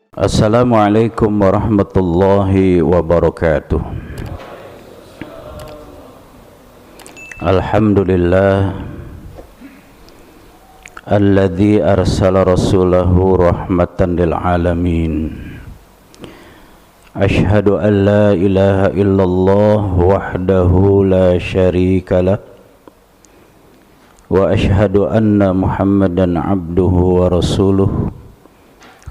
Assalamualaikum warahmatullahi wabarakatuh. Alhamdulillah alladzi arsala rasulahu rahmatan lil alamin. Ashhadu an la ilaha illallah wahdahu la syarika lah wa ashhadu anna Muhammadan abduhu wa rasuluh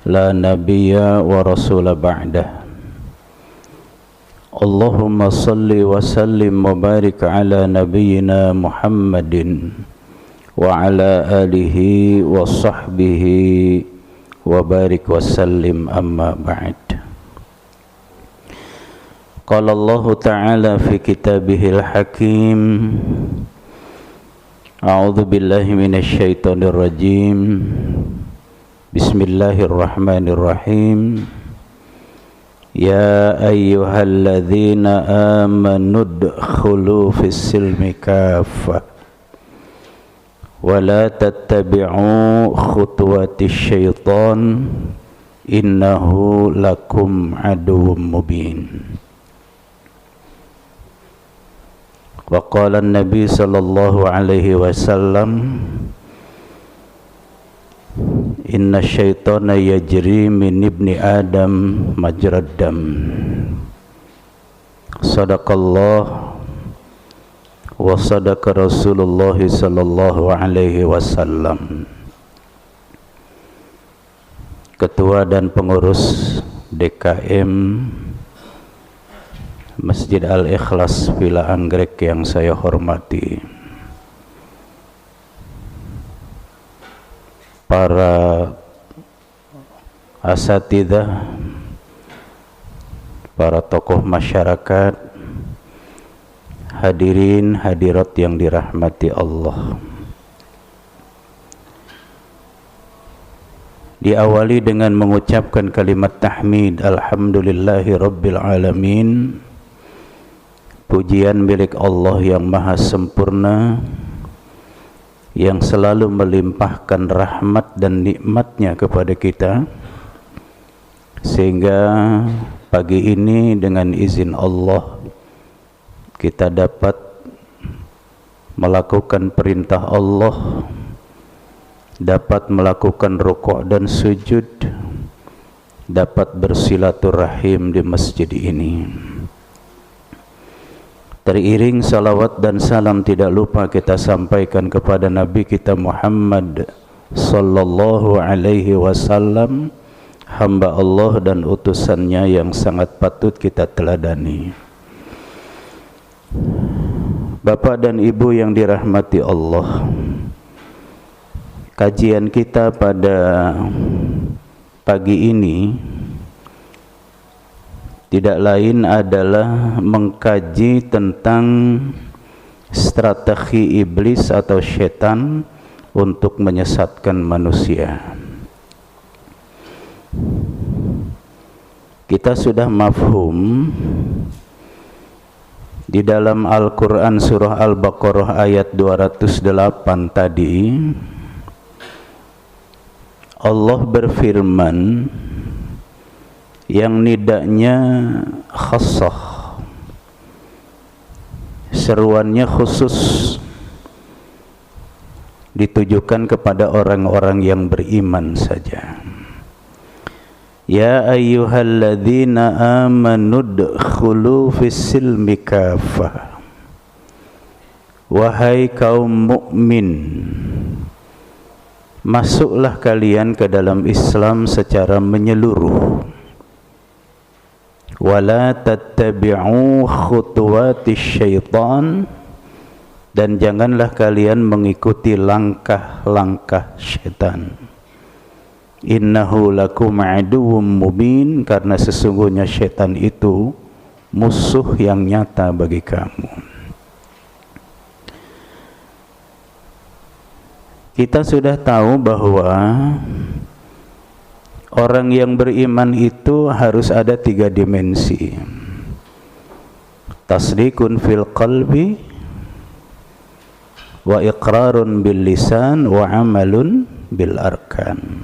la nabiyya wa rasula ba'dah. Allahumma salli wa sallim wa barik ala nabiyyina Muhammadin wa ala alihi wa sahbihi wa barik wa sallim, amma ba'd. Qala Allah ta'ala fi kitabihil hakim, a'udzu billahi minasy syaithanir rajim. Bismillahirrahmanirrahim. Ya ayyuhalladzina amanu udkhulu fis-silmi kaffah wa la tattabi'u khutuwatis syaitan innahu lakum aduwwum mubin. Wa qala an-nabi sallallahu alaihi wasallam, inna syaitana yajri min ibni adam majrad dam. Sadaqallah wa sadaqa Rasulullah sallallahu alaihi wasallam. Ketua dan pengurus DKM Masjid Al-Ikhlas Villa Anggrek yang saya hormati, para asatidzah, para tokoh masyarakat, hadirin hadirat yang dirahmati Allah. Diawali dengan mengucapkan kalimat tahmid, alhamdulillahi rabbil alamin. Pujian milik Allah yang maha sempurna, yang selalu melimpahkan rahmat dan nikmatnya kepada kita, sehingga pagi ini dengan izin Allah kita dapat melakukan perintah Allah, dapat melakukan rukuk dan sujud, dapat bersilaturahim di masjid ini. Teriring salawat dan salam tidak lupa kita sampaikan kepada Nabi kita Muhammad sallallahu alaihi wasallam, hamba Allah dan utusannya yang sangat patut kita teladani. Bapak dan Ibu yang dirahmati Allah, kajian kita pada pagi ini tidak lain adalah mengkaji tentang strategi iblis atau setan untuk menyesatkan manusia. Kita sudah mafhum di dalam Al-Quran surah Al-Baqarah ayat 208 tadi, Allah berfirman yang nidanya khassah, seruannya khusus ditujukan kepada orang-orang yang beriman saja. Ya ayyuhalladzina amanu udkhulu fis-silmi kaffah. Wahai kaum mukmin, masuklah kalian ke dalam Islam secara menyeluruh. Wala tattabi'u khutuwatis syaitan, dan janganlah kalian mengikuti langkah-langkah syaitan. Innahu lakum aduwwum mubin, karena sesungguhnya syaitan itu musuh yang nyata bagi kamu. Kita sudah tahu bahwa orang yang beriman itu harus ada 3 dimensi. Tasdikun fil qalbi, wa iqrarun bil lisan, wa amalun bil arkan.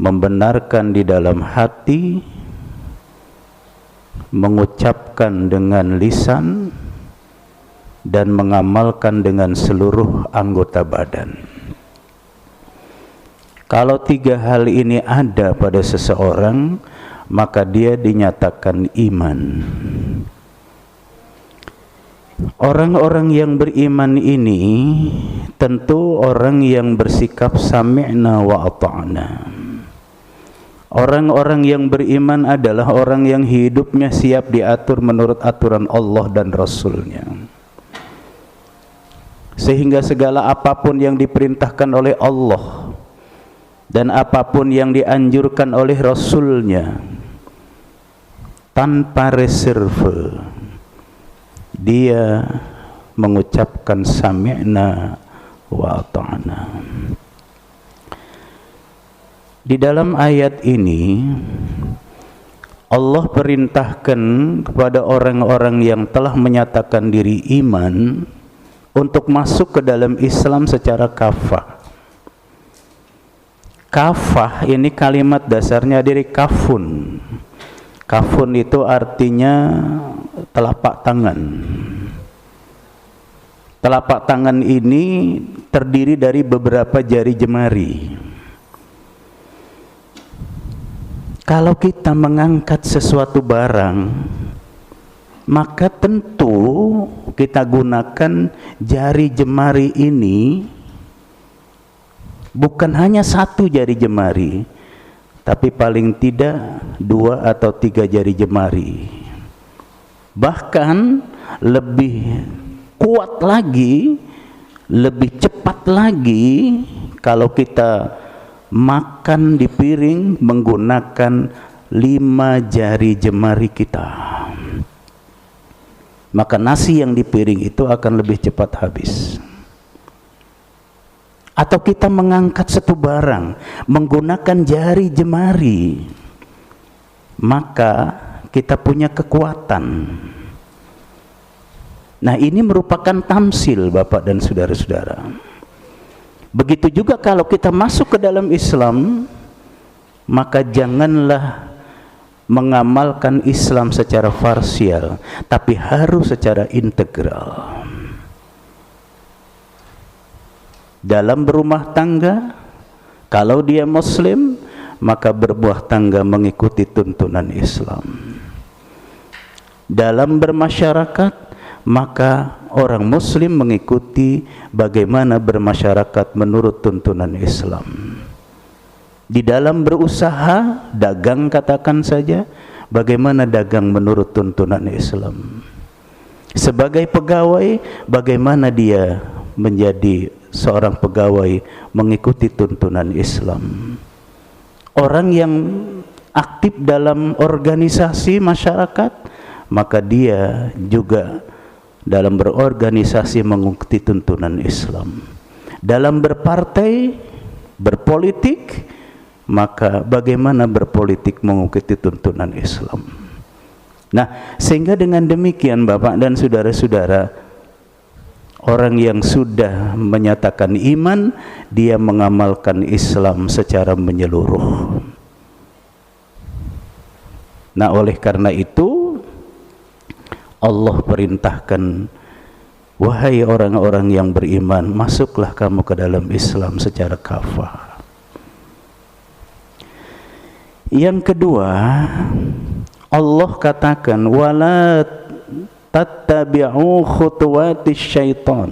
membenarkan di dalam hati, mengucapkan dengan lisan, dan mengamalkan dengan seluruh anggota badan. Kalau tiga hal ini ada pada seseorang, maka dia dinyatakan iman. Orang-orang yang beriman ini tentu orang yang bersikap sami'na wa ata'na. Orang-orang yang beriman adalah orang yang hidupnya siap diatur menurut aturan Allah dan Rasulnya, sehingga segala apapun yang diperintahkan oleh Allah dan apapun yang dianjurkan oleh Rasulnya, tanpa reserve dia mengucapkan sami'na wa ata'na. Di dalam ayat ini Allah perintahkan kepada orang-orang yang telah menyatakan diri iman untuk masuk ke dalam Islam secara kafah. Kafah ini kalimat dasarnya dari kafun. Kafun itu artinya telapak tangan. Telapak tangan ini terdiri dari beberapa jari jemari. Kalau kita mengangkat sesuatu barang, maka tentu kita gunakan jari jemari ini, bukan hanya satu jari jemari, tapi paling tidak 2 atau 3 jari jemari. Bahkan lebih kuat lagi, lebih cepat lagi kalau kita makan di piring menggunakan 5 jari jemari kita, maka nasi yang di piring itu akan lebih cepat habis. Atau kita mengangkat satu barang menggunakan jari jemari, maka kita punya kekuatan. Nah, ini merupakan tamsil, Bapak dan saudara-saudara. Begitu juga kalau kita masuk ke dalam Islam, maka janganlah mengamalkan Islam secara parsial, tapi harus secara integral. Dalam berumah tangga, kalau dia Muslim, maka berbuah tangga mengikuti tuntunan Islam. Dalam bermasyarakat, maka orang Muslim mengikuti bagaimana bermasyarakat menurut tuntunan Islam. Di dalam berusaha, dagang katakan saja, bagaimana dagang menurut tuntunan Islam. Sebagai pegawai, bagaimana dia menjadi seorang pegawai mengikuti tuntunan Islam. Orang yang aktif dalam organisasi masyarakat, maka dia juga dalam berorganisasi mengikuti tuntunan Islam. Dalam berpartai, berpolitik, maka bagaimana berpolitik mengikuti tuntunan Islam. Nah, sehingga dengan demikian Bapak dan saudara-saudara, orang yang sudah menyatakan iman, dia mengamalkan Islam secara menyeluruh. Nah, oleh karena itu Allah perintahkan, wahai orang-orang yang beriman, masuklah kamu ke dalam Islam secara kafah. Yang kedua, Allah katakan, wala tattabi'u khutuwatis syaitan.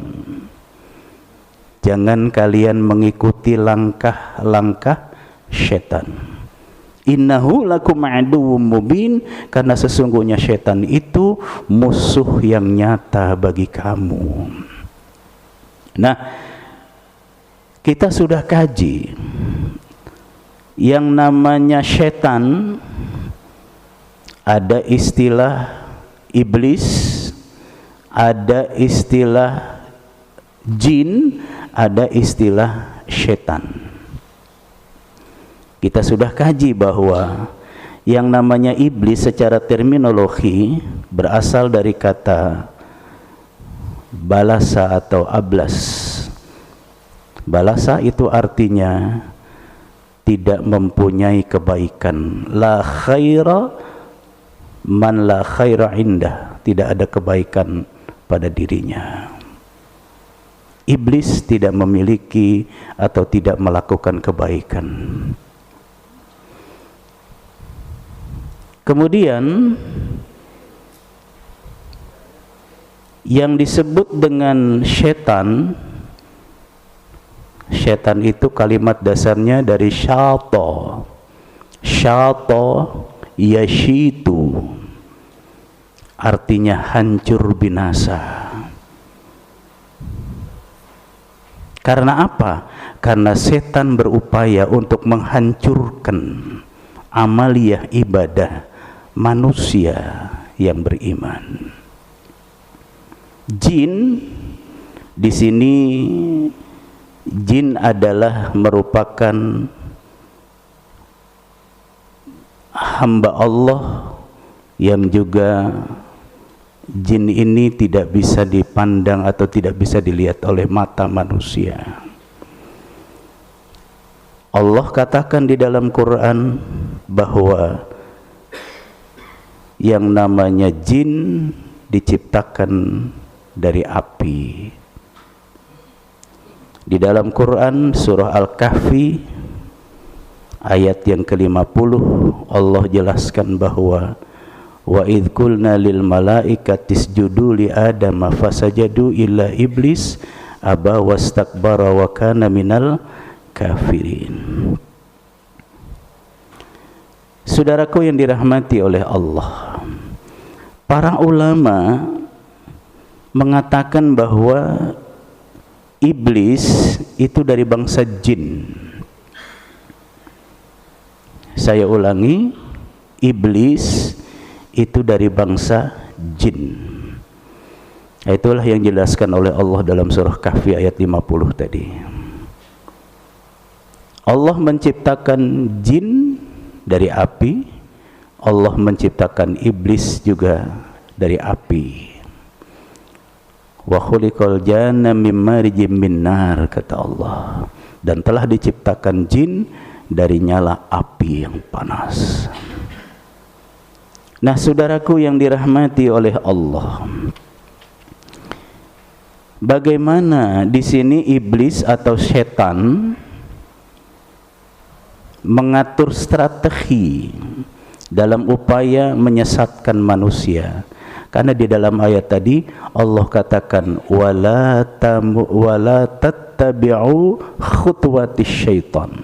Jangan kalian mengikuti langkah-langkah syaitan. Innahu lakum aduwwum mubin, karena sesungguhnya syaitan itu musuh yang nyata bagi kamu. Nah, kita sudah kaji yang namanya syaitan, ada istilah iblis, ada istilah jin, ada istilah syaitan. Kita sudah kaji bahwa yang namanya iblis secara terminologi berasal dari kata balasa atau ablas. Balasa itu artinya tidak mempunyai kebaikan. La khaira man la khaira indah, tidak ada kebaikan pada dirinya. Iblis tidak memiliki atau tidak melakukan kebaikan. Kemudian yang disebut dengan setan, setan itu kalimat dasarnya dari syata. Syata yashitu, artinya hancur binasa. Karena apa? Karena setan berupaya untuk menghancurkan amaliyah ibadah manusia yang beriman. Jin di sini, jin adalah merupakan hamba Allah yang juga jin ini tidak bisa dipandang atau tidak bisa dilihat oleh mata manusia. Allah katakan di dalam Quran bahwa yang namanya jin diciptakan dari api. Di dalam Quran surah Al-Kahfi ayat yang ke-50 Allah jelaskan bahwa wa idh qulna lil malaikati isjudu li adama fasajadu illa iblis aba wastakbara wa kana minal kafirin. Saudaraku yang dirahmati oleh Allah, para ulama mengatakan bahwa iblis itu dari bangsa jin. Saya ulangi, iblis itu dari bangsa jin. Itulah yang dijelaskan oleh Allah dalam surah Kahfi ayat 50 tadi. Allah menciptakan jin dari api, Allah menciptakan iblis juga dari api. Wa khuliqal janna mim marijim min nar, kata Allah, dan telah diciptakan jin dari nyala api yang panas. Nah, saudaraku yang dirahmati oleh Allah, bagaimana di sini iblis atau setan mengatur strategi dalam upaya menyesatkan manusia? Karena di dalam ayat tadi Allah katakan wala tattabi'u khutuwatis syaitan.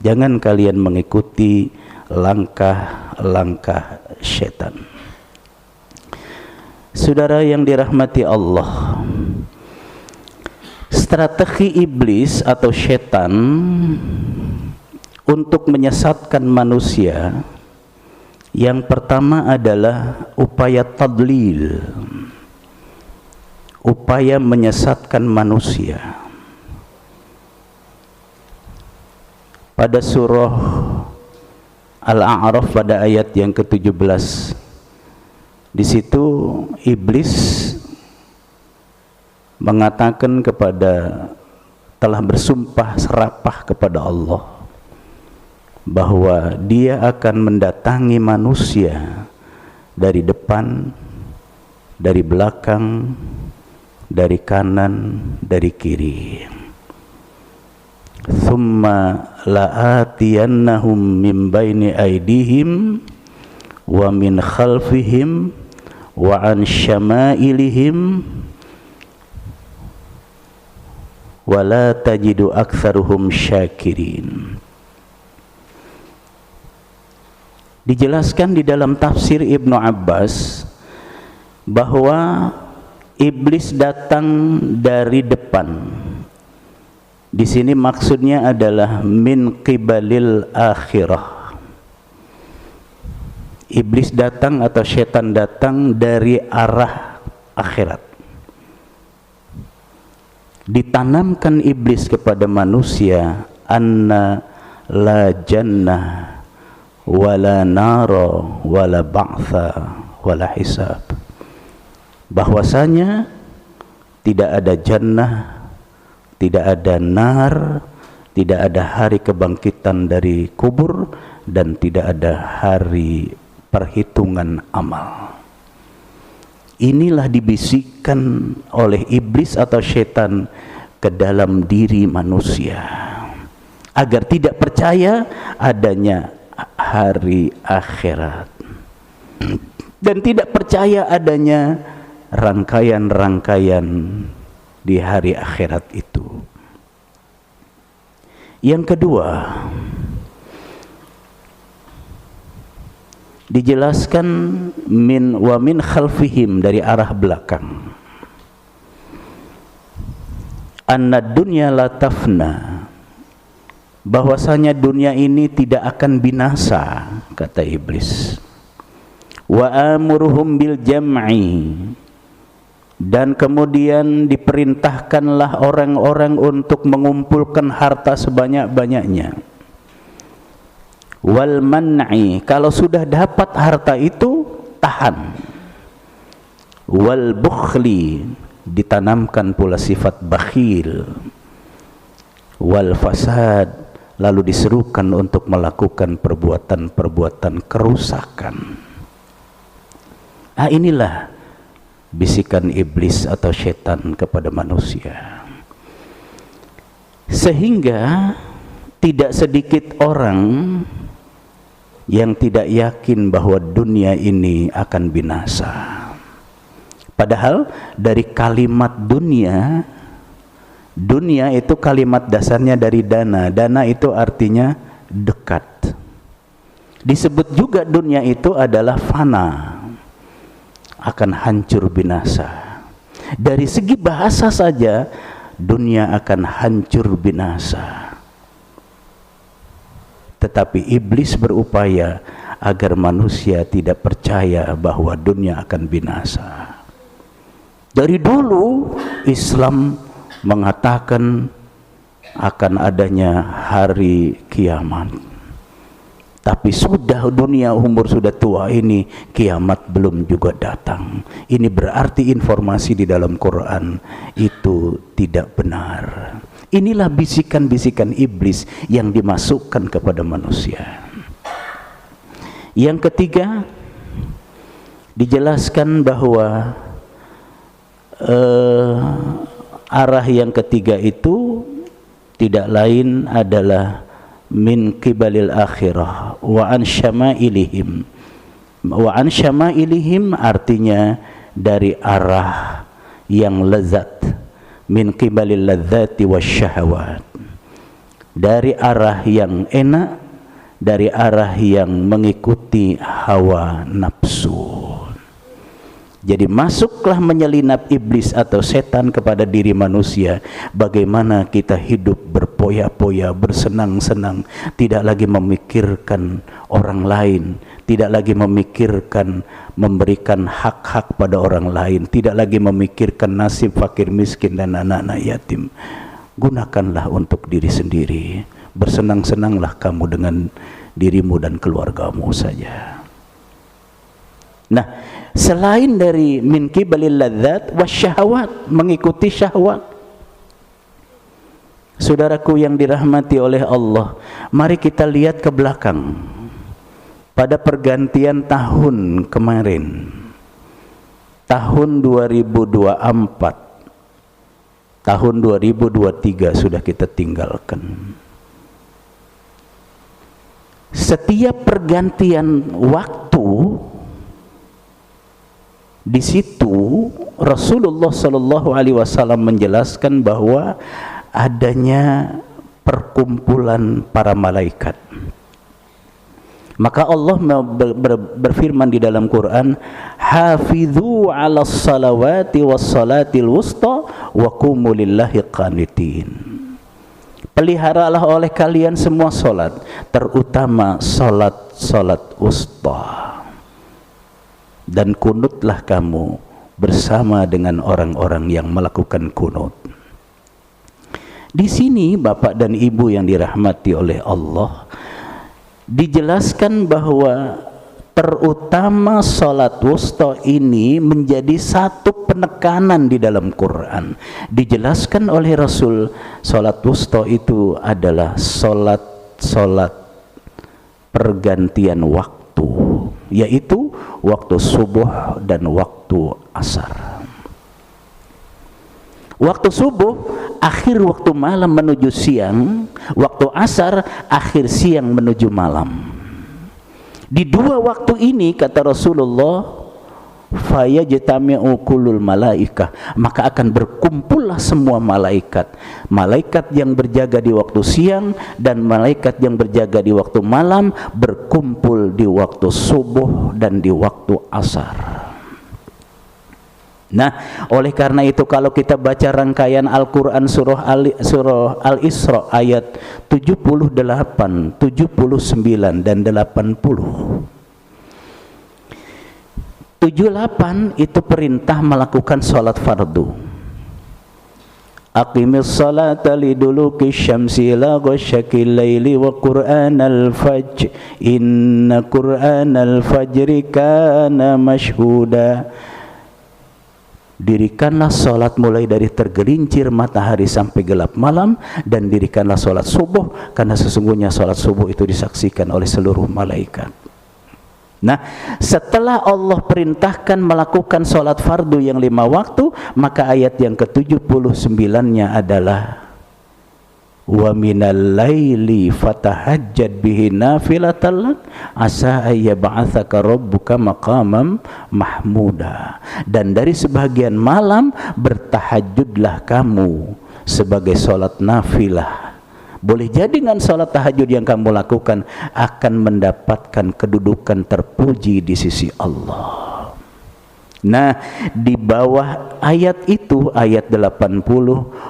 Jangan kalian mengikuti langkah-langkah syaitan. Saudara yang dirahmati Allah, strategi iblis atau syaitan untuk menyesatkan manusia, yang pertama adalah upaya tadlil, upaya menyesatkan manusia. Pada surah Al-A'raf pada ayat yang ke-17, di situ iblis mengatakan telah bersumpah serapah kepada Allah bahwa dia akan mendatangi manusia dari depan, dari belakang, dari kanan, dari kiri. Thumma la'atiyannahum min baini aydihim wa min khalfihim wa an syama'ilihim wa la tajidu aktsaruhum syakirin. Dijelaskan di dalam tafsir Ibnu Abbas bahwa iblis datang dari depan. Di sini maksudnya adalah min qibalil akhirah. Iblis datang atau setan datang dari arah akhirat. Ditanamkan iblis kepada manusia anna la jannah wala nara wala ba'tha wala hisab, bahwasanya tidak ada jannah, tidak ada nar, tidak ada hari kebangkitan dari kubur, dan tidak ada hari perhitungan amal. Inilah dibisikkan oleh iblis atau setan ke dalam diri manusia agar tidak percaya adanya hari akhirat dan tidak percaya adanya rangkaian-rangkaian di hari akhirat itu. Yang kedua, dijelaskan min khalfihim, dari arah belakang, anna dunya la tafna, bahwasanya dunia ini tidak akan binasa, kata iblis. Wa amuruhum bil jam'i, dan kemudian diperintahkanlah orang-orang untuk mengumpulkan harta sebanyak-banyaknya. Wal man'i, kalau sudah dapat harta itu tahan. Wal bukhli, ditanamkan pula sifat bakhil. Wal fasad, lalu diserukan untuk melakukan perbuatan-perbuatan kerusakan. Inilah bisikan iblis atau setan kepada manusia, sehingga tidak sedikit orang yang tidak yakin bahwa dunia ini akan binasa. Padahal dari kalimat dunia itu kalimat dasarnya dari dana. Dana itu artinya dekat. Disebut juga dunia itu adalah fana, akan hancur binasa. Dari segi bahasa saja dunia akan hancur binasa. Tetapi iblis berupaya agar manusia tidak percaya bahwa dunia akan binasa. Dari dulu Islam mengatakan akan adanya hari kiamat. Tapi sudah dunia umur sudah tua ini, kiamat belum juga datang. Ini berarti informasi di dalam Quran itu tidak benar. Inilah bisikan-bisikan iblis yang dimasukkan kepada manusia. Yang ketiga, dijelaskan bahwa arah yang ketiga itu tidak lain adalah min qibalil akhirah wa an syama'ilihim. Wa an syama'ilihim artinya dari arah yang lezat, min qibalil ladzati wasyahawat, dari arah yang enak, dari arah yang mengikuti hawa nafsu. Jadi masuklah menyelinap iblis atau setan kepada diri manusia. Bagaimana kita hidup berpoya-poya, bersenang-senang, tidak lagi memikirkan orang lain, tidak lagi memikirkan memberikan hak-hak pada orang lain, tidak lagi memikirkan nasib fakir miskin dan anak-anak yatim. Gunakanlah untuk diri sendiri. Bersenang-senanglah kamu dengan dirimu dan keluargamu saja. Nah, selain dari min qibalil ladzat wasyahawat, mengikuti syahwat. Saudaraku yang dirahmati oleh Allah, mari kita lihat ke belakang. Pada pergantian tahun kemarin, tahun 2024, tahun 2023 sudah kita tinggalkan. Setiap pergantian waktu, di situ Rasulullah Shallallahu Alaihi Wasallam menjelaskan bahwa adanya perkumpulan para malaikat. Maka Allah berfirman di dalam Quran, hafidhu 'alas salawati was salatil wusta wa qumu lillahi qanitin. Peliharalah oleh kalian semua salat, terutama salat wusta. Dan kunutlah kamu bersama dengan orang-orang yang melakukan kunut. Di sini Bapak dan Ibu yang dirahmati oleh Allah, dijelaskan bahwa terutama salat wusta ini menjadi satu penekanan di dalam Quran. Dijelaskan oleh Rasul, salat wusta itu adalah salat pergantian waktu, yaitu waktu subuh dan waktu asar. Waktu subuh akhir waktu malam menuju siang, waktu asar akhir siang menuju malam. Di dua waktu ini kata Rasulullah, fayajtami'u kullul malaikah, maka akan berkumpullah semua malaikat, malaikat yang berjaga di waktu siang dan malaikat yang berjaga di waktu malam berkumpul di waktu subuh dan di waktu asar. Nah, oleh karena itu kalau kita baca rangkaian Al-Quran surah Al-Isra ayat 78, 79 dan 80. 78 itu perintah melakukan salat fardu. Aqimis salata liduluki syamsi ila ghasyakil laili wa qur'anal fajr inna qur'anal fajri kana mashhuda. Dirikanlah salat mulai dari tergelincir matahari sampai gelap malam, dan dirikanlah salat subuh karena sesungguhnya salat subuh itu disaksikan oleh seluruh malaikat. Nah, setelah Allah perintahkan melakukan salat fardu yang 5 waktu, maka ayat yang ke-79-nya adalah wa minal laili fatahajjad bihi nafilatan lak asa ayyab'atsaka rabbuka maqamam mahmuda. Dan dari sebagian malam bertahajudlah kamu sebagai salat nafilah. Boleh jadi dengan salat tahajud yang kamu lakukan akan mendapatkan kedudukan terpuji di sisi Allah. Nah, di bawah ayat itu, ayat 80,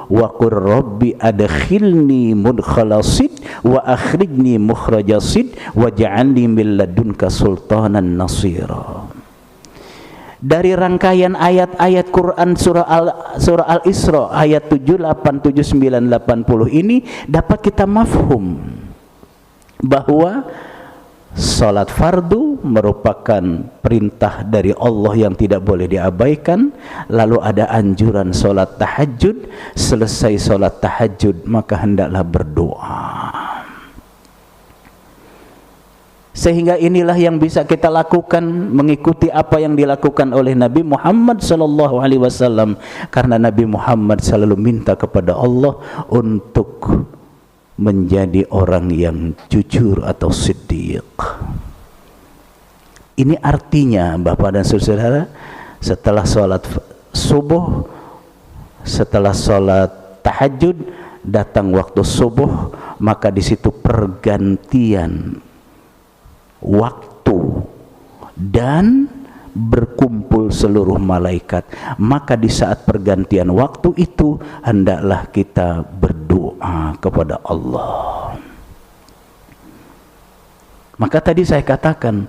wa qur rabbi adkhilni mudkhalasid wa akhrijni mukhrajasid waj'alni min ladunka sultanan nasira. Dari rangkaian ayat-ayat Quran surah Al-Isra ayat 78, 79, 80 ini dapat kita mafhum bahwa salat fardu merupakan perintah dari Allah yang tidak boleh diabaikan. Lalu ada anjuran salat tahajud. Selesai salat tahajud maka hendaklah berdoa. Sehingga inilah yang bisa kita lakukan, mengikuti apa yang dilakukan oleh Nabi Muhammad SAW. Karena Nabi Muhammad selalu minta kepada Allah untuk menjadi orang yang jujur atau siddiq. Ini artinya Bapak dan Saudara, setelah sholat subuh, setelah sholat tahajud, datang waktu subuh, maka di situ pergantian waktu dan berkumpul seluruh malaikat. Maka di saat pergantian waktu itu hendaklah kita berdoa kepada Allah. Maka tadi saya katakan,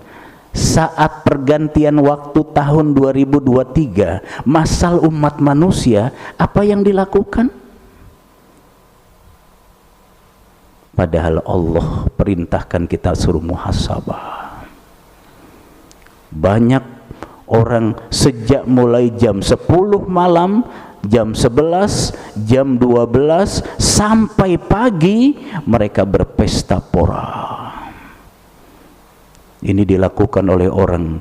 saat pergantian waktu tahun 2023, masal umat manusia, apa yang dilakukan? Padahal Allah perintahkan kita suruh muhasabah. Banyak orang sejak mulai jam 10 malam, jam 11, jam 12 sampai pagi mereka berpesta pora. Ini dilakukan oleh orang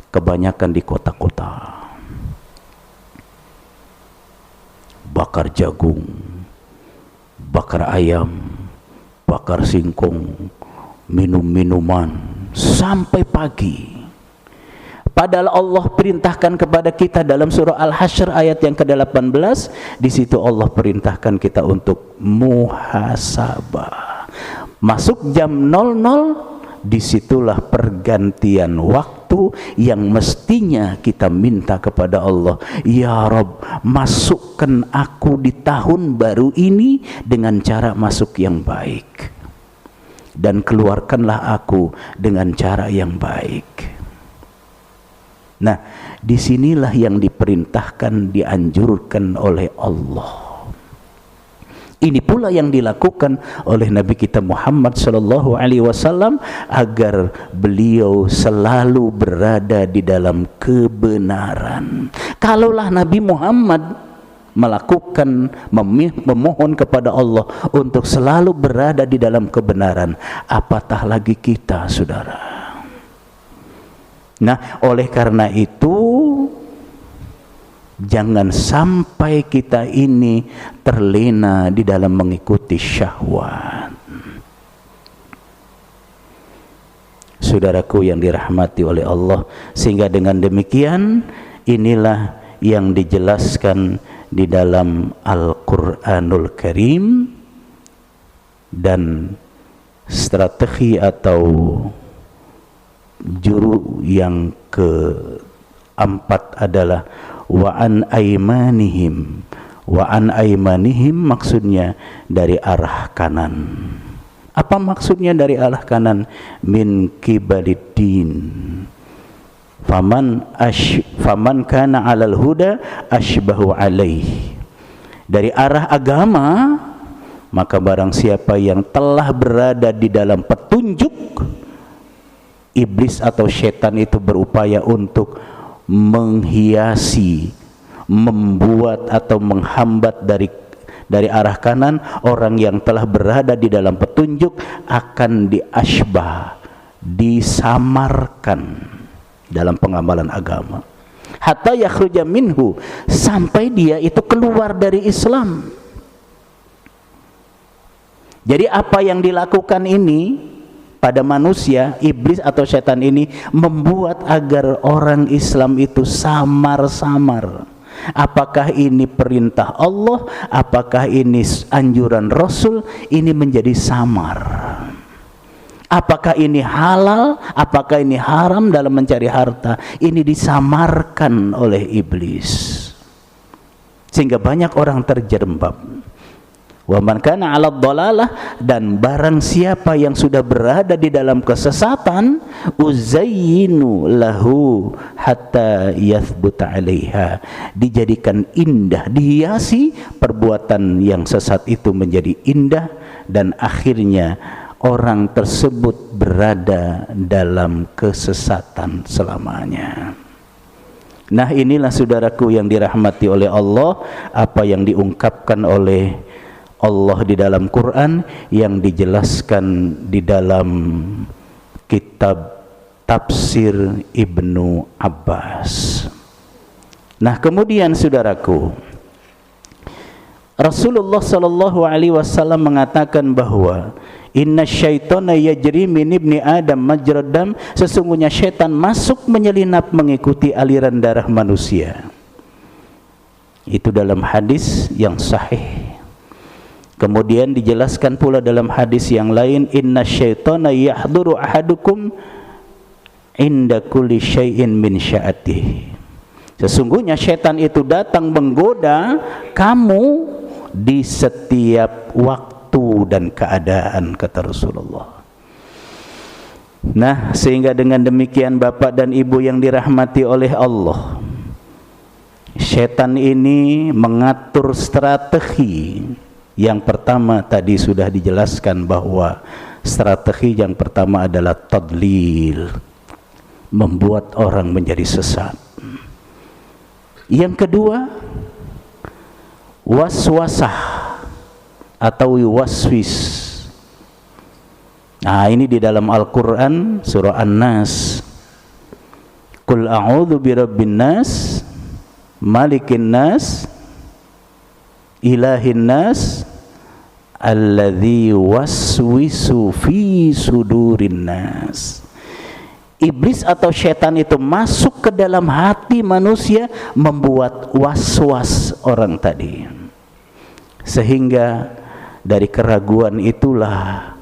kebanyakan di kota-kota. Bakar jagung, bakar ayam, bakar singkong, minum minuman sampai pagi. Padahal Allah perintahkan kepada kita dalam surah Al-Hasyr ayat yang ke-18, di situ Allah perintahkan kita untuk muhasabah. Masuk jam 00, disitulah pergantian waktu yang mestinya kita minta kepada Allah, ya Rabb, masukkan aku di tahun baru ini dengan cara masuk yang baik, dan keluarkanlah aku dengan cara yang baik. Nah, disinilah yang diperintahkan, dianjurkan oleh Allah. Ini pula yang dilakukan oleh Nabi kita Muhammad sallallahu alaihi wasallam agar beliau selalu berada di dalam kebenaran. Kalaulah Nabi Muhammad melakukan memohon kepada Allah untuk selalu berada di dalam kebenaran, apatah lagi kita, saudara. Nah, oleh karena itu jangan sampai kita ini terlena di dalam mengikuti syahwat. Saudaraku yang dirahmati oleh Allah, sehingga dengan demikian inilah yang dijelaskan di dalam Al-Quranul Karim, dan strategi atau juru yang keempat adalah wa an aimanihim. Wa an aimanihim maksudnya dari arah kanan. Apa maksudnya dari arah kanan? Min kibaliddin. Faman kana alal huda ashbahu alaih. Dari arah agama, maka barang siapa yang telah berada di dalam petunjuk, iblis atau setan itu berupaya untuk menghiasi, membuat atau menghambat dari arah kanan. Orang yang telah berada di dalam petunjuk akan diasbah, disamarkan dalam pengamalan agama, hatta yakhruja minhu, sampai dia itu keluar dari Islam. Jadi apa yang dilakukan ini pada manusia, iblis atau setan ini membuat agar orang Islam itu samar-samar. Apakah ini perintah Allah, apakah ini anjuran Rasul, ini menjadi samar. Apakah ini halal, apakah ini haram dalam mencari harta, ini disamarkan oleh iblis, sehingga banyak orang terjerembab. Wa man kana 'ala dhalalah, dan barang siapa yang sudah berada di dalam kesesatan, uzayyinu lahu hatta yathbuta 'alaiha, dijadikan indah, dihiasi perbuatan yang sesat itu menjadi indah, dan akhirnya orang tersebut berada dalam kesesatan selamanya. Nah, inilah saudaraku yang dirahmati oleh Allah, apa yang diungkapkan oleh Allah di dalam Quran, yang dijelaskan di dalam kitab tafsir Ibnu Abbas. Nah, kemudian saudaraku, Rasulullah sallallahu alaihi wasallam mengatakan bahwa inna syaitana yajri min ibni Adam majrad dam, sesungguhnya syaitan masuk menyelinap mengikuti aliran darah manusia. Itu dalam hadis yang sahih. Kemudian dijelaskan pula dalam hadis yang lain, inna syaitana yahduru ahadukum inda kulli syai'in min sya'atihi, sesungguhnya syaitan itu datang menggoda kamu di setiap waktu dan keadaan, kata Rasulullah. Nah, sehingga dengan demikian Bapak dan Ibu yang dirahmati oleh Allah, syaitan ini mengatur strategi. Yang pertama tadi sudah dijelaskan bahwa strategi yang pertama adalah tadlil, membuat orang menjadi sesat. Yang kedua, waswasah atau waswis. Nah, ini di dalam Al-Quran surah An-Nas, Qul a'udzu birabbin nas, malikin nas, ilahin nas, alladzi waswisu fi sudurin nas. Iblis atau setan itu masuk ke dalam hati manusia, membuat was-was orang tadi, sehingga dari keraguan itulah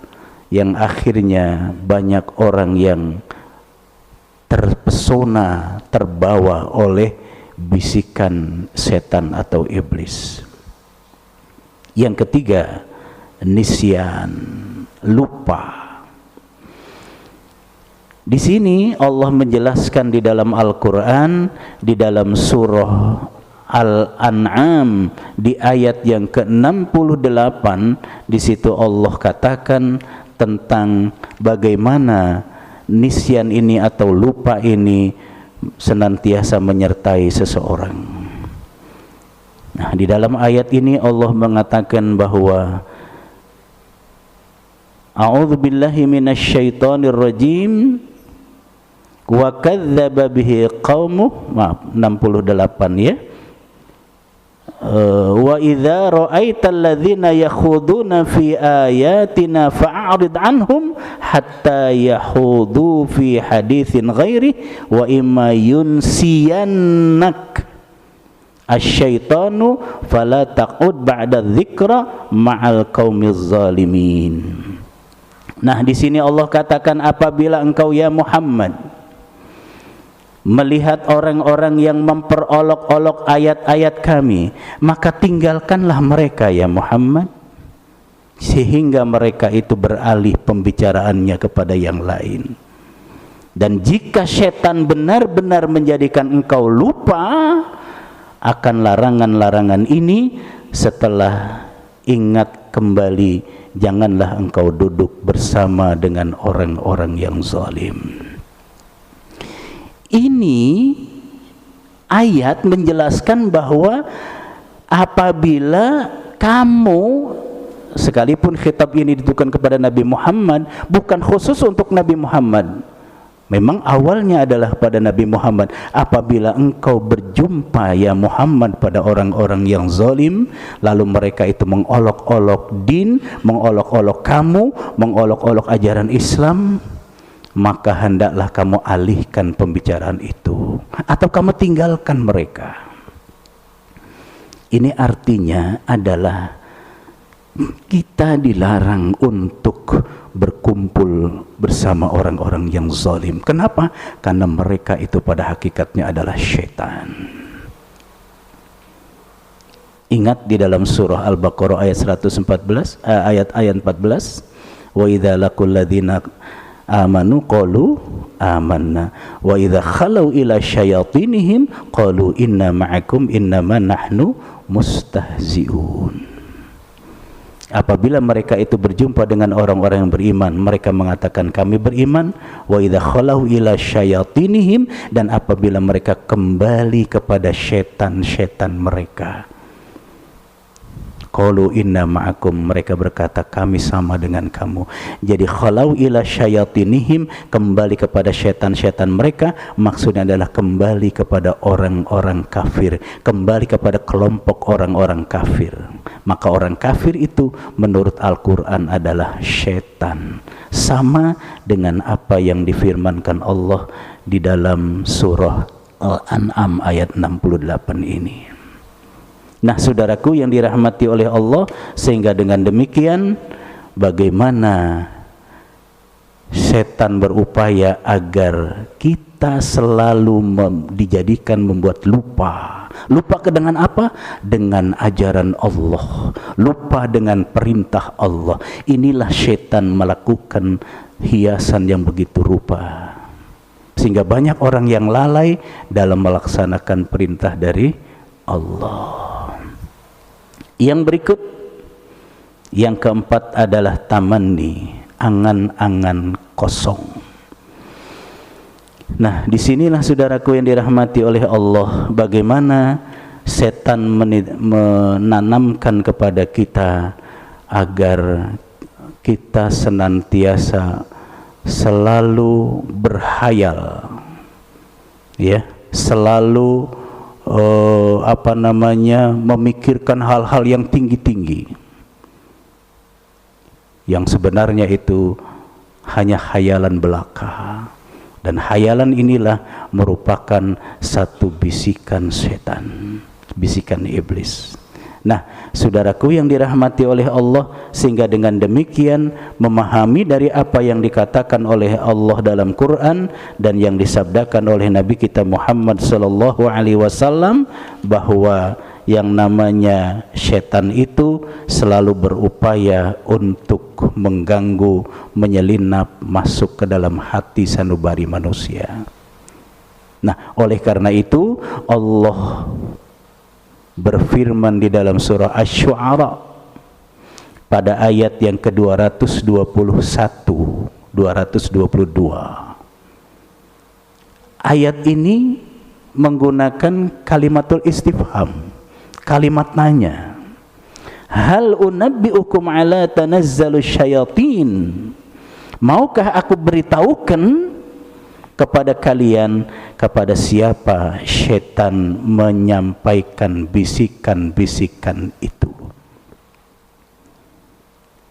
yang akhirnya banyak orang yang terpesona, terbawa oleh bisikan setan atau iblis. Yang ketiga, nisyan, lupa. Di sini Allah menjelaskan di dalam Al-Quran, di dalam surah Al-An'am di ayat yang ke-68, di situ Allah katakan tentang bagaimana nisyan ini atau lupa ini senantiasa menyertai seseorang. Nah, di dalam ayat ini Allah mengatakan bahwa A'udzubillahi minasyaitonir rajim wa kadzdzaba bihi qaumuh, maaf 68 ya. Wa idza ra'aital ladzina yakhuduna fi ayatina fa'rid anhum hatta yahudu fi haditsin ghairi wa imma yunsiyannak asyaitanu fala taqud ba'da dzikra ma'al qaumiz zalimin. Nah, di sini Allah katakan apabila engkau ya Muhammad melihat orang-orang yang memperolok-olok ayat-ayat kami, maka tinggalkanlah mereka ya Muhammad, sehingga mereka itu beralih pembicaraannya kepada yang lain. Dan jika setan benar-benar menjadikan engkau lupa akan larangan-larangan ini, setelah ingat kembali, janganlah engkau duduk bersama dengan orang-orang yang zalim. Ini ayat menjelaskan bahwa apabila kamu, sekalipun khitab ini ditujukan kepada Nabi Muhammad, bukan khusus untuk Nabi Muhammad, memang awalnya adalah pada Nabi Muhammad. Apabila engkau berjumpa ya Muhammad pada orang-orang yang zalim, lalu mereka itu mengolok-olok din, mengolok-olok kamu, mengolok-olok ajaran Islam, maka hendaklah kamu alihkan pembicaraan itu, atau kamu tinggalkan mereka. Ini artinya adalah kita dilarang untuk berkumpul bersama orang-orang yang zalim. Kenapa? Karena mereka itu pada hakikatnya adalah syaitan. Ingat di dalam surah Al-Baqarah ayat 114, ayat 14, wa idza laqul ladzina amanu qalu amanna wa idza khalau ila syayatinihim qalu inna ma'akum innama nahnu mustahzi'un. Apabila mereka itu berjumpa dengan orang-orang yang beriman, mereka mengatakan kami beriman. Wa idza khalau ila syayatinihim, dan apabila mereka kembali kepada syaitan-syaitan mereka, qalu inna ma'akum, mereka berkata kami sama dengan kamu. Jadi khalau ila syayatinihim, kembali kepada syaitan-syaitan mereka, maksudnya adalah kembali kepada orang-orang kafir, kembali kepada kelompok orang-orang kafir. Maka orang kafir itu menurut Al-Quran adalah syaitan, sama dengan apa yang difirmankan Allah di dalam surah Al-An'am ayat 68 ini. Nah, saudaraku yang dirahmati oleh Allah, sehingga dengan demikian bagaimana setan berupaya agar kita selalu dijadikan membuat lupa. Lupa dengan apa? Dengan ajaran Allah, lupa dengan perintah Allah. Inilah setan melakukan hiasan yang begitu rupa, sehingga banyak orang yang lalai dalam melaksanakan perintah dari Allah. Yang berikut, yang keempat adalah tamanni, angan-angan kosong. Nah, disinilah saudaraku yang dirahmati oleh Allah, bagaimana setan menanamkan kepada kita agar kita senantiasa selalu berhayal, ya, selalu memikirkan hal-hal yang tinggi-tinggi, yang sebenarnya itu hanya khayalan belaka. Dan khayalan inilah merupakan satu bisikan setan, bisikan iblis. Nah, saudaraku yang dirahmati oleh Allah, sehingga dengan demikian memahami dari apa yang dikatakan oleh Allah dalam Quran dan yang disabdakan oleh Nabi kita Muhammad sallallahu alaihi wasallam, bahwa yang namanya setan itu selalu berupaya untuk mengganggu, menyelinap masuk ke dalam hati sanubari manusia. Nah, oleh karena itu Allah berfirman di dalam surah Asy-Syu'ara pada ayat yang ke-221, 222. Ayat ini menggunakan kalimatul istifham, kalimat nanya. Hal unabbi'ukum ala tanazzalu syayatin? Maukah aku beritahukan kepada kalian kepada siapa syaitan menyampaikan bisikan-bisikan itu?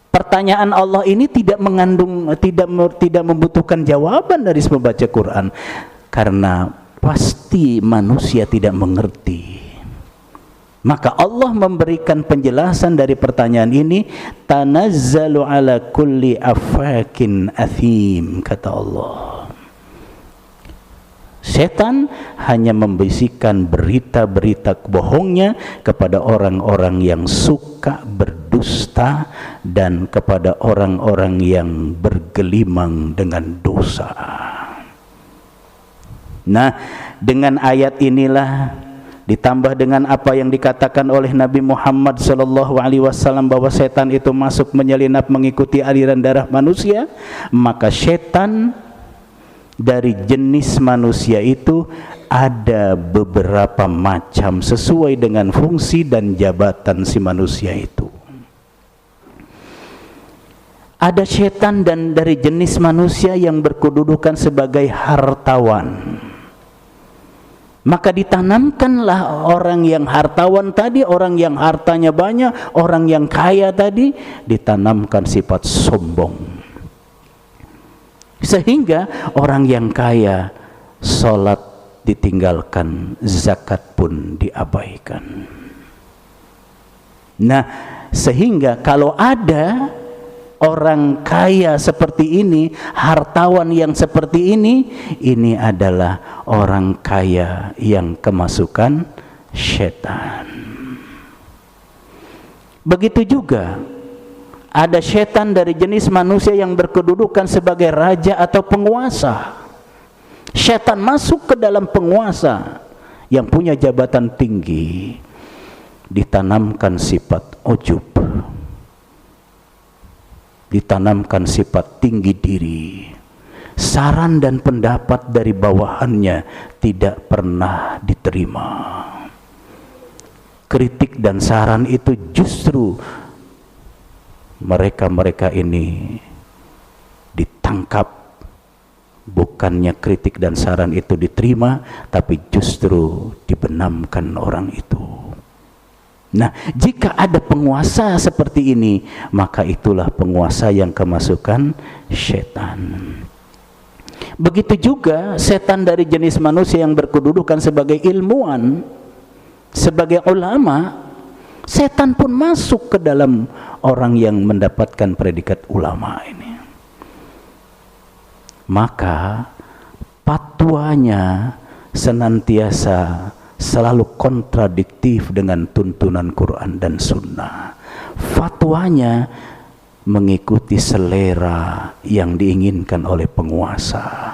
Pertanyaan Allah ini tidak membutuhkan jawaban dari pembaca Quran, karena pasti manusia tidak mengerti. Maka Allah memberikan penjelasan dari pertanyaan ini, tanazzalu ala kulli afakin athim, kata Allah. Setan hanya membisikkan berita-berita bohongnya kepada orang-orang yang suka berdusta dan kepada orang-orang yang bergelimang dengan dosa. Nah, dengan ayat inilah ditambah dengan apa yang dikatakan oleh Nabi Muhammad SAW bahwa setan itu masuk menyelinap mengikuti aliran darah manusia, maka setan dari jenis manusia itu ada beberapa macam sesuai dengan fungsi dan jabatan si manusia itu. Ada setan dan dari jenis manusia yang berkedudukan sebagai hartawan. Maka ditanamkanlah orang yang hartawan tadi, orang yang hartanya banyak, orang yang kaya tadi, ditanamkan sifat sombong. Sehingga orang yang kaya sholat ditinggalkan, zakat pun diabaikan. Nah, sehingga kalau ada orang kaya seperti ini, hartawan yang seperti ini adalah orang kaya yang kemasukan syaitan. Begitu juga ada setan dari jenis manusia yang berkedudukan sebagai raja atau penguasa. Setan masuk ke dalam penguasa yang punya jabatan tinggi, ditanamkan sifat ujub, ditanamkan sifat tinggi diri. Saran dan pendapat dari bawahannya tidak pernah diterima. Kritik dan saran itu justru mereka ini ditangkap, bukannya kritik dan saran itu diterima, tapi justru dibenamkan orang itu. Nah, jika ada penguasa seperti ini, maka itulah penguasa yang kemasukan syaitan. Begitu juga setan dari jenis manusia yang berkedudukan sebagai ilmuwan, sebagai ulama, setan pun masuk ke dalam orang yang mendapatkan predikat ulama ini. Maka fatwanya senantiasa selalu kontradiktif dengan tuntunan Quran dan Sunnah. Fatwanya mengikuti selera yang diinginkan oleh penguasa.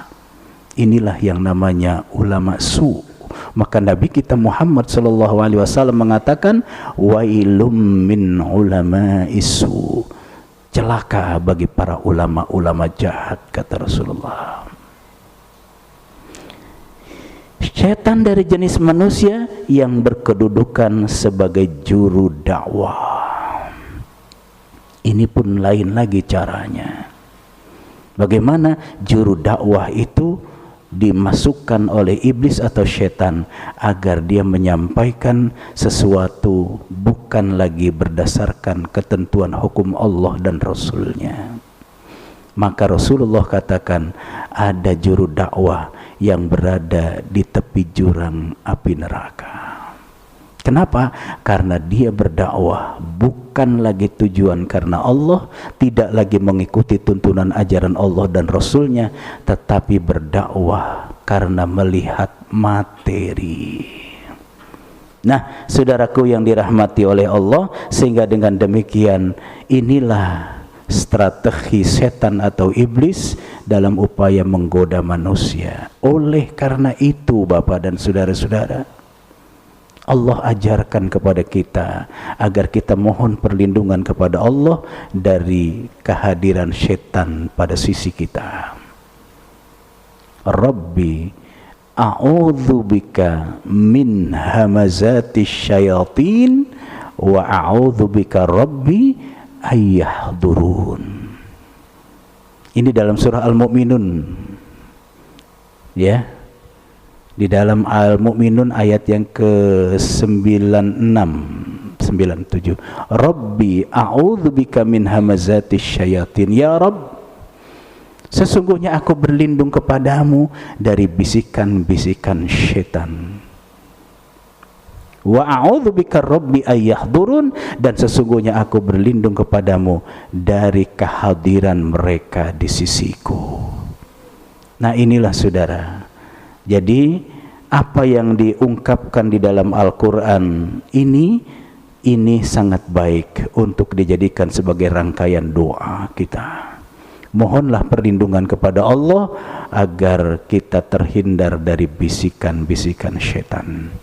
Inilah yang namanya ulama su. Maka Nabi kita Muhammad SAW mengatakan, wailum min ulama isu, celaka bagi para ulama-ulama jahat, kata Rasulullah. Setan dari jenis manusia yang berkedudukan sebagai juru dakwah. Ini pun lain lagi caranya. Bagaimana juru dakwah itu dimasukkan oleh iblis atau syaitan agar dia menyampaikan sesuatu bukan lagi berdasarkan ketentuan hukum Allah dan Rasulnya. Maka Rasulullah katakan ada juru dakwah yang berada di tepi jurang api neraka. Kenapa? Karena dia berdakwah bukan lagi tujuan karena Allah, tidak lagi mengikuti tuntunan ajaran Allah dan Rasulnya, tetapi berdakwah karena melihat materi. Nah, saudaraku yang dirahmati oleh Allah, sehingga dengan demikian inilah strategi setan atau iblis dalam upaya menggoda manusia. Oleh karena itu, Bapak dan saudara-saudara, Allah ajarkan kepada kita agar kita mohon perlindungan kepada Allah dari kehadiran setan pada sisi kita. Rabbi a'udzubika min hamazatis syayatin wa a'udzubika rabbi ayyahdurun. Ini dalam surah Al-Mu'minun, ya, di dalam Al-Mu'minun ayat yang ke-96 97. Rabbi a'udzubika min hamazatis syayatin. Ya Rabb, sesungguhnya aku berlindung kepadamu dari bisikan-bisikan syaitan. Wa a'udzubika rabbi ayyahdurun, dan sesungguhnya aku berlindung kepadamu dari kehadiran mereka di sisiku. Nah, inilah saudara. Jadi apa yang diungkapkan di dalam Al-Quran ini sangat baik untuk dijadikan sebagai rangkaian doa kita. Mohonlah perlindungan kepada Allah agar kita terhindar dari bisikan-bisikan syaitan.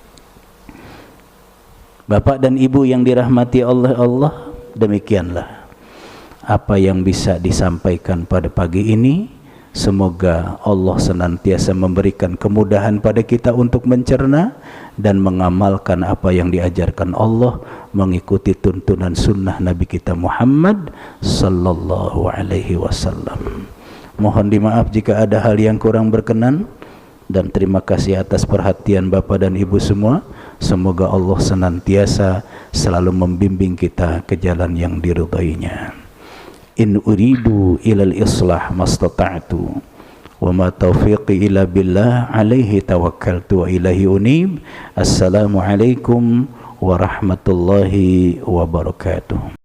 Bapak dan Ibu yang dirahmati oleh Allah, demikianlah apa yang bisa disampaikan pada pagi ini. Semoga Allah senantiasa memberikan kemudahan pada kita untuk mencerna dan mengamalkan apa yang diajarkan Allah, mengikuti tuntunan sunnah Nabi kita Muhammad sallallahu alaihi wasallam. Mohon dimaaf jika ada hal yang kurang berkenan, dan terima kasih atas perhatian Bapak dan Ibu semua. Semoga Allah senantiasa selalu membimbing kita ke jalan yang diridainya. In uridu ilal islah mastata'tu wa ma taufiqi illa billah alaihi tawakkaltu wa ilaihi unib. Assalamualaikum warahmatullahi wabarakatuh.